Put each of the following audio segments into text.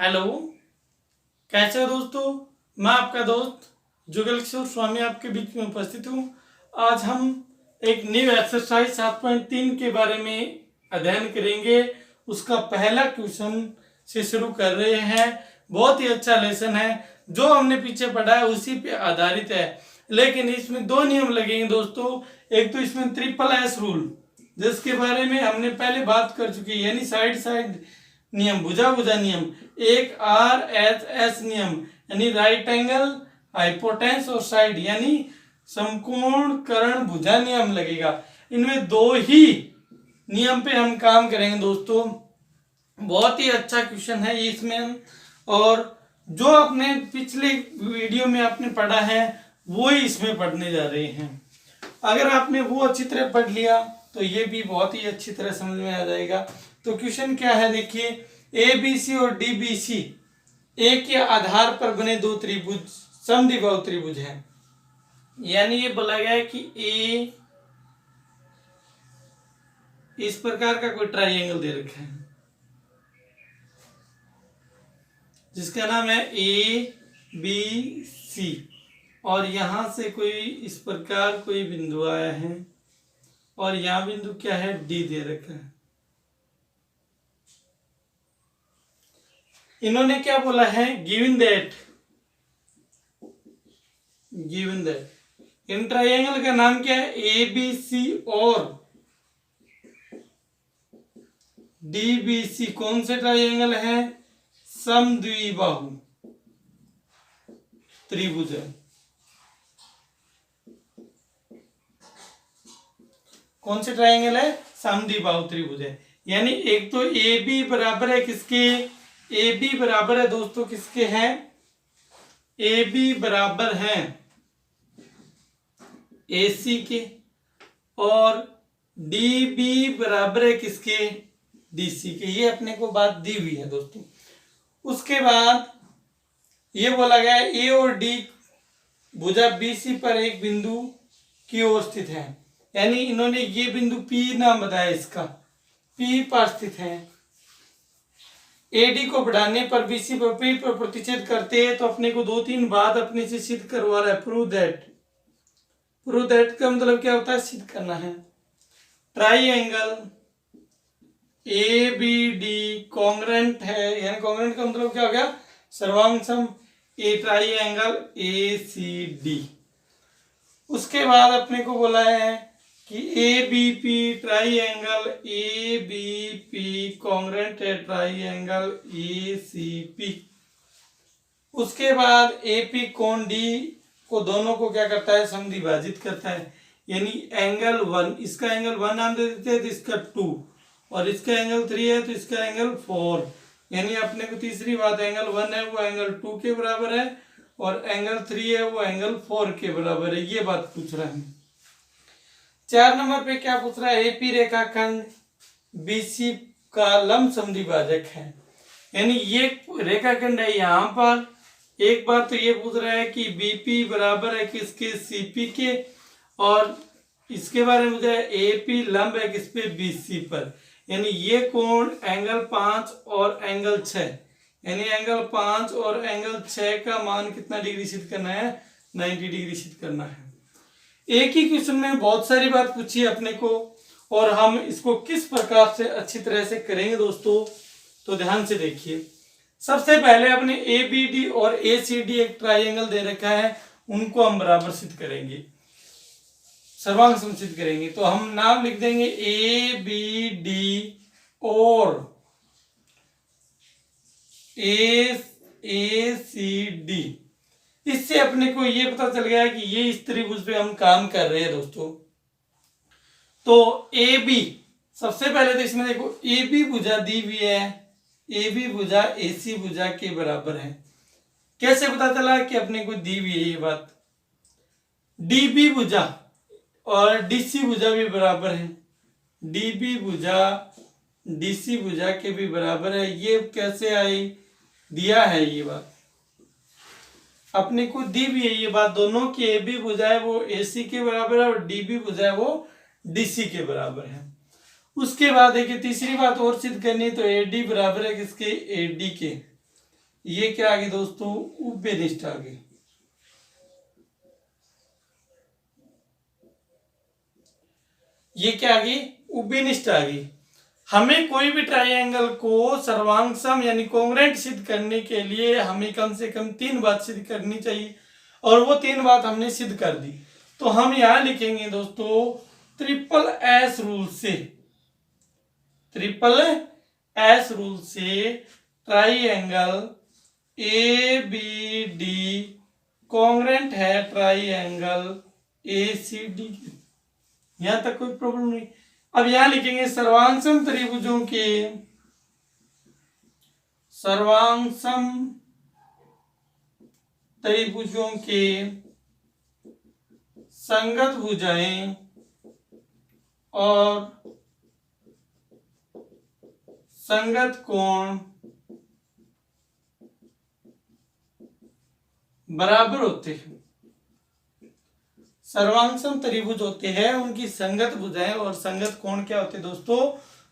Hello, कैसे हो दोस्तों। मैं आपका दोस्त जुगल किशोर स्वामी आपके बीच में उपस्थित हूँ। आज हम एक न्यू एक्सरसाइज 7.3 के बारे में अध्ययन करेंगे। उसका पहला क्वेश्चन से शुरू कर रहे हैं। बहुत ही अच्छा लेसन है, जो हमने पीछे पढ़ा है उसी पे आधारित है, लेकिन इसमें दो नियम लगेंगे दोस्तों। एक तो इसमें ट्रिपल एस रूल, जिसके बारे में हमने पहले बात कर चुकी है, यानी साइड साइड नियम, भुजा भुजा नियम। एक आर एच एस नियम, यानी राइट एंगल, हाइपोटेन्स और साइड, यानी समकोण कर्ण भुजा नियम लगेगा। इनमें दो ही नियम पे हम काम करेंगे दोस्तों। बहुत ही अच्छा क्वेश्चन है इसमें, और जो आपने पिछले वीडियो में आपने पढ़ा है वो ही इसमें पढ़ने जा रहे हैं। अगर आपने वो अच्छी तरह पढ़ लिया तो ये भी बहुत ही अच्छी तरह समझ में आ जाएगा। तो क्वेश्चन क्या है, देखिए, ए बी सी और डी बी सी एक के आधार पर बने दो त्रिभुज समद्विबाहु त्रिभुज हैं। यानी ये बोला गया है कि ए इस प्रकार का कोई ट्राइंगल दे रखा है जिसका नाम है ए बी सी, और यहां से कोई इस प्रकार कोई बिंदु आया है और यहां बिंदु क्या है, डी दे रखा है। इन्होंने क्या बोला है, गिवन दैट इन ट्राइंगल का नाम क्या है, ए बी सी और डी बी सी कौन से ट्राइंगल है, समद्विबाहु त्रिभुज है। कौन से ट्राइंगल है, समद्विबाहु त्रिभुज है। यानी एक तो ए बी बराबर है किसके, ए बी बराबर है दोस्तों किसके हैं, ए बी बराबर है ए सी के, और डी बी बराबर है किसके, डी सी के। ये अपने को बात दी हुई है दोस्तों। उसके बाद ये बोला गया है ए और डी भुजा बी सी पर एक बिंदु की ओर स्थित है। यानी इन्होंने ये बिंदु पी नाम बताया, इसका पी पर स्थित है। एडी को बढ़ाने पर बीसी पर पी पर प्रतिच्छेद करते हैं, तो अपने को दो तीन बात अपने से सिद्ध करवा रहा है। प्रूव दैट का मतलब क्या होता है, सिद्ध करना है। Triangle A B D congruent है, यानी कॉन्ग्रेंट का मतलब क्या हो गया, सर्वांगसम। ए ट्राइंगल ए सी डी। उसके बाद अपने को बोला है कि A B P triangle A B P congruent है ट्राइंगल ए सी पी। उसके बाद ए पी कोण डी को दोनों को क्या करता है, समद्विभाजित करता है। यानी एंगल 1, इसका एंगल 1 नाम दे देते हैं तो इसका 2, और इसका एंगल 3 है तो इसका एंगल 4। यानी अपने को तीसरी बात, एंगल 1 है वो एंगल 2 के बराबर है, और एंगल 3 है वो एंगल 4 के बराबर है। ये बात पूछ रहा है। 4 नंबर पे क्या पूछ रहा है, एपी रेखाखंड बीसी का लंब समद्विभाजक है। यानी ये रेखाखंड है यहाँ पर। एक बार तो ये पूछ रहा है कि बीपी बराबर है किसके, सीपी के, और इसके बारे में मुझे एपी लंब है किस पे, बीसी पर। यानी ये कोण एंगल 5 और एंगल 6, यानी एंगल 5 और एंगल 6 का मान कितना डिग्री सिद्ध करना है, 90 डिग्री सिद्ध करना है। एक ही क्वेश्चन में बहुत सारी बात पूछी है अपने को, और हम इसको किस प्रकार से अच्छी तरह से करेंगे दोस्तों, तो ध्यान से देखिए। सबसे पहले अपने ए बी डी और ए सी डी एक ट्राइंगल दे रखा है, उनको हम बराबर सिद्ध करेंगे, सर्वांग सिद्ध करेंगे। तो हम नाम लिख देंगे ए बी डी और ए सी डी। इससे अपने को ये पता चल गया है कि ये इस त्रिभुज पे हम काम कर रहे हैं दोस्तों। तो ए बी, सबसे पहले तो इसमें देखो ए बी भुजा दी हुई है, ए बी भुजा ए सी भुजा के बराबर है। कैसे पता चला कि अपने को दी हुई है ये बात। डी बी भुजा और डी सी भुजा भी बराबर है, डी बी भुजा डी सी भुजा के भी बराबर है। ये कैसे आई, दिया है ये बात, अपने को दी भी है ये बात, दोनों की ए बी भुजा है वो ए सी के बराबर है, और डी बी भुजा है वो डी सी के बराबर है। उसके बाद देखिए तीसरी बात और सिद्ध करनी, तो ए डी बराबर है किसके, ए डी के। ये क्या आ गई दोस्तों, उभयनिष्ठ आ गई। ये क्या आ गई, उभयनिष्ठ आ गई। हमें कोई भी ट्राइंगल को सर्वांग यानी कॉन्ग्रुएंट सिद्ध करने के लिए हमें कम से कम 3 बात सिद्ध करनी चाहिए, और वो 3 बात हमने सिद्ध कर दी। तो हम यहां लिखेंगे दोस्तों ट्रिपल एस रूल से, ट्रिपल एस रूल से triangle A B D congruent है ट्राइंगल ए सी डी। यहां तक कोई प्रॉब्लम नहीं। अब यहां लिखेंगे सर्वांगसम त्रिभुजों के, सर्वांगसम त्रिभुजों के संगत भुजाएं और संगत कोण बराबर होते हैं। सर्वांगसम त्रिभुज होते हैं, उनकी संगत भुजाएं और संगत कोण क्या होते हैं दोस्तों,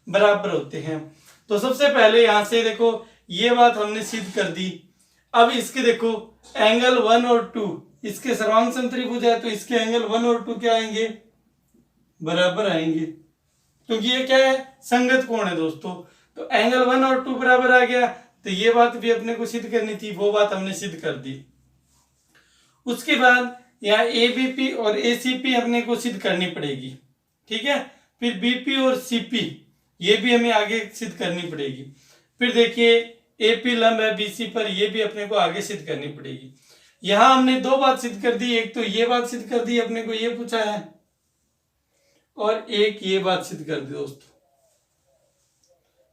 बराबर होते हैं। तो सबसे पहले यहां से देखो ये बात हमने सिद्ध कर दी। अब इसके देखो एंगल 1 और 2, इसके सर्वांगसम त्रिभुज है तो इसके एंगल 1 और 2 क्या आएंगे, बराबर आएंगे, क्योंकि ये क्या है, संगत कोण है दोस्तों। तो एंगल 1 और 2 बराबर आ गया, तो ये बात भी अपने को सिद्ध करनी थी, वो बात हमने सिद्ध कर दी। उसके बाद यहाँ एबीपी और एसीपी अपने को सिद्ध करनी पड़ेगी, ठीक है। फिर बीपी और सीपी ये भी हमें आगे सिद्ध करनी पड़ेगी। फिर देखिए एपी लंब है बीसी पर, ये भी अपने को आगे सिद्ध करनी पड़ेगी। यहां हमने 2 बात सिद्ध कर दी, एक तो ये बात सिद्ध कर दी, अपने को ये पूछा है, और एक ये बात सिद्ध कर दी दोस्तों।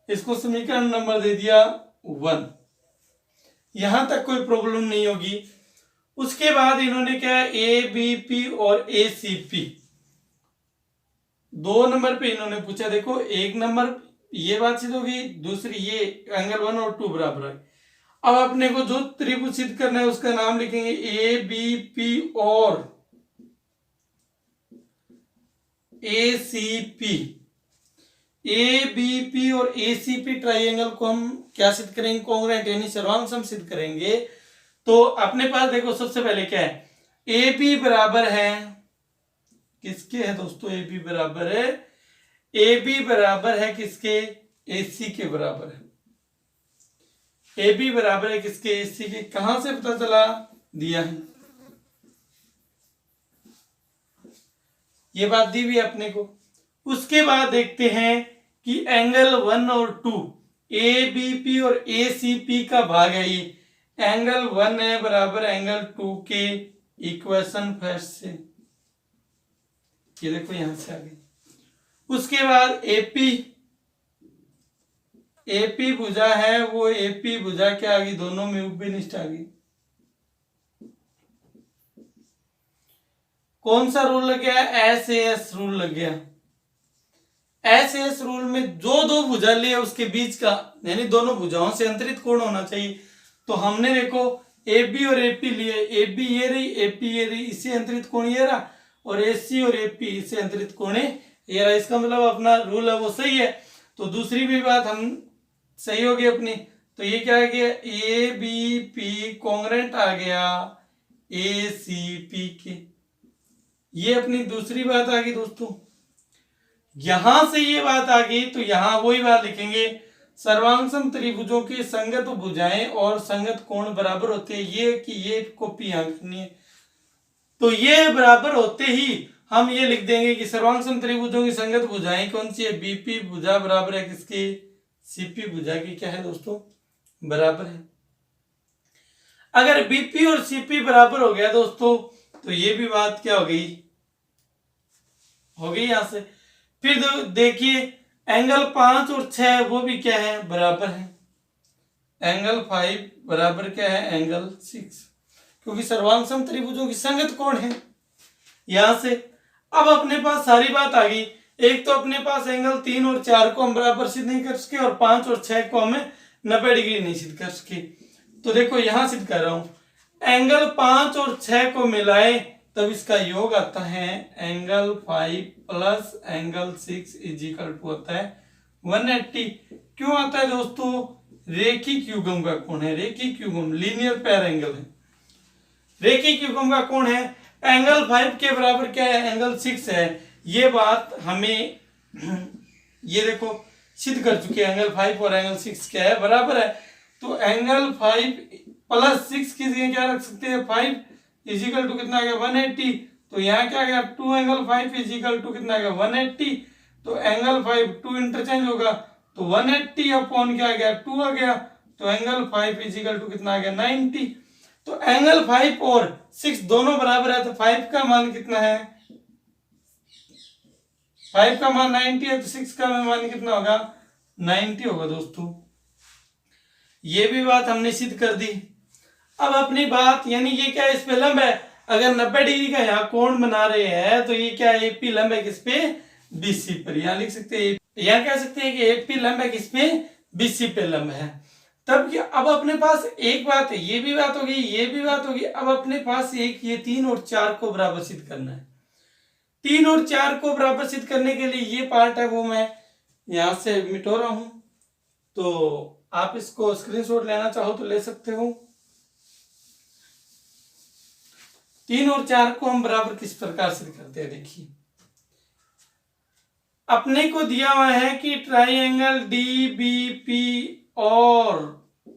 इसको समीकरण नंबर दे दिया 1। यहां तक कोई प्रॉब्लम नहीं होगी। उसके बाद इन्होंने क्या है, ए बी पी और ए सी पी 2 नंबर पे इन्होंने पूछा। देखो 1 नंबर ये बात सिद्ध होगी, दूसरी ये एंगल 1 और 2 बराबर है। अब अपने को जो त्रिभुज सिद्ध करना है उसका नाम लिखेंगे ए बी पी और A C P. A B P और ए सी पी ट्राइंगल को हम क्या सिद्ध करेंगे, कॉन्ग्रुएंट यानी सर्वांगसम सिद्ध करेंगे। तो अपने पास देखो सबसे पहले क्या है, ए बी बराबर है किसके है दोस्तों, ए बी बराबर है, ए बी बराबर है किसके, ए सी के बराबर है। ए बी बराबर है किसके, ए सी के। कहां से पता चला, दिया है, ये बात दी हुई अपने को। उसके बाद देखते हैं कि एंगल 1 और 2 ए बी पी और ए सी पी का भाग है। ये एंगल 1 है बराबर एंगल 2 के इक्वेशन फर्स्ट से, ये देखो यहां से आ गई। उसके बाद एपी, एपी भुजा है, वो एपी भुजा क्या आ गई, दोनों में उभयनिष्ठ आ गई। कौन सा रूल लग गया, एस ए एस रूल लग गया। एस एस रूल में जो 2 भुजा लिए उसके बीच का यानी दोनों भुजाओं से अंतरित कोण होना चाहिए। तो हमने देखो ए बी और एपी लिए, ए बी ये रही, एपी ये रही, इससे अंतरित कोण ये रहा, और एसी और एपी इससे अंतरित कोण ये रहा। इसका मतलब अपना रूल है वो सही है। तो दूसरी भी बात हम सही होगी अपनी। तो ये क्या आ गया, ए बी पी कॉन्ग्रुएंट आ गया ए सी पी के, ये अपनी दूसरी बात आ गई दोस्तों। यहां से ये बात आ गई तो यहां वही बात लिखेंगे, सर्वांगसम त्रिभुजों की संगत भुजाएं और संगत कोण बराबर होते हैं। ये कि ये कॉपी यहां करनी है, तो ये बराबर होते ही हम ये लिख देंगे कि सर्वांगसम त्रिभुजों की संगत भुजाएं कौन सी है, बीपी भुजा बराबर है किसके, सीपी भुजा की क्या है दोस्तों, बराबर है। अगर बीपी और सीपी बराबर हो गया दोस्तों तो ये भी बात क्या हो गई, हो गई यहां से। फिर देखिए एंगल 5 और 6 वो भी क्या है, बराबर है। एंगल 5 बराबर क्या है, एंगल 6, क्योंकि सर्वांगसम त्रिभुजों की संगत कोण है यहां से। अब अपने पास सारी बात आ गई। एक तो अपने पास एंगल 3 और 4 को हम बराबर सिद्ध नहीं कर सके, और 5 और 6 को हमें 90 डिग्री नहीं सिद्ध कर सके। तो देखो यहां सिद्ध कर रहा हूं, एंगल 5 और 6 को मिलाए तब इसका योग आता है angle 5 plus angle 6 is equal to होता है 180। क्यों आता है दोस्तों, रेखिक युग्म का कोण है, रेखिक युग्म लीनियर पैर एंगल है। रेखिक युग्म का कोण है, एंगल 5 के बराबर क्या है, एंगल 6 है। ये बात हमें ये देखो सिद्ध कर चुके हैं, एंगल 5 और एंगल 6 क्या है, बराबर है। तो एंगल 5 प्लस 6 की जगह क्या रख सकते हैं, 5 इजिकल टू कितना आ गया 180। तो यहाँ क्या आ गया 2 एंगल 5 इजिकल टू कितना आ गया 180। तो एंगल 5 2 इंटरचेंज होगा तो 180 अपॉन क्या आ गया 2 आ गया। तो एंगल 5 इजिकल टू कितना आ गया 90। तो एंगल 5 और 6 दोनों बराबर है, तो 5 का मान कितना है, 5 का मान 90 है, तो 6 का मान कितना होगा 90 होगा दोस्तों। ये भी बात हमने सिद्ध कर दी। अब अपनी बात यानी ये क्या है, इस पे लंब है, अगर 90 डिग्री का यहाँ कोण बना रहे हैं तो ये क्या है, एपी लंब है किस पे, बीसी पर। यहाँ लिख सकते हैं, यहाँ कह सकते हैं कि एपी लंब है किस पे, बीसी पे लंब है। तब क्या, अब अपने पास एक बात है, ये भी बात होगी, ये भी बात होगी। अब अपने पास एक ये 3 और 4 को बराबर सिद्ध करना है। 3 और 4 को बराबर सिद्ध करने के लिए ये पार्ट है वो मैं यहां से मिटो रहा हूं, तो आप इसको स्क्रीनशॉट लेना चाहो तो ले सकते हो। 3 और 4 को हम बराबर किस प्रकार सिद्ध करते हैं, देखिए अपने को दिया हुआ है कि ट्राइएंगल DBP और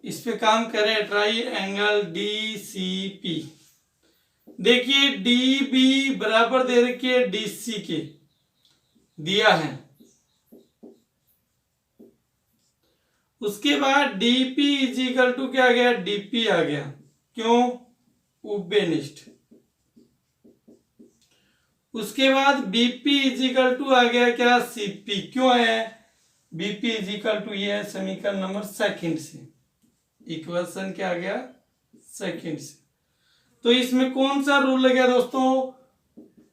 इस पे काम करे ट्राइएंगल DCP। देखिए DB बराबर दे रखी है DC के, दिया है। उसके बाद DP इजिकल टू क्या आ गया, DP आ गया, क्यों, उभयनिष्ठ। उसके बाद BP इजिकल टू आ गया क्या, CP, क्यों है, BP इजिकल टू ये है समीकरण नंबर सेकंड से, इक्वेशन क्या आ गया सेकंड से। तो इसमें कौन सा रूल लग गया दोस्तों,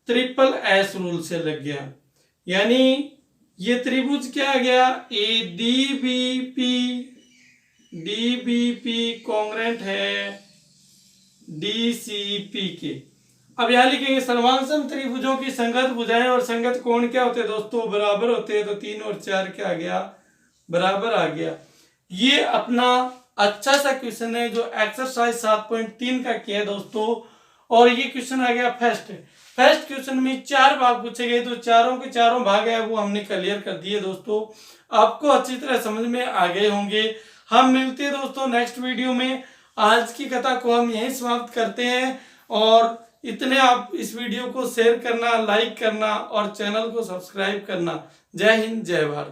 ट्रिपल एस रूल से लग गया। यानी ये त्रिभुज क्या आ गया, DBP कॉन्ग्रेंट है DCP के। अब यहां लिखेंगे सर्वांग त्रिभुजों की संगत भुजाएं और संगत कोण क्या होते हैं दोस्तों, बराबर होते हैं। तो 3 और 4 क्या आ गया, बराबर आ गया। ये अपना अच्छा सा क्वेश्चन है जो एक्सरसाइज 7.3 का किया है दोस्तों। और ये क्वेश्चन आ गया फर्स्ट क्वेश्चन में 4 भाग पूछे गए, तो चारों के चारों भाग है वो हमने क्लियर कर दिए दोस्तों। आपको अच्छी तरह समझ में आ गए होंगे। हम मिलते हैं दोस्तों नेक्स्ट वीडियो में। आज की कथा को हम यहीं समाप्त करते हैं। और इतने आप इस वीडियो को शेयर करना, लाइक करना और चैनल को सब्सक्राइब करना। जय हिंद, जय भारत।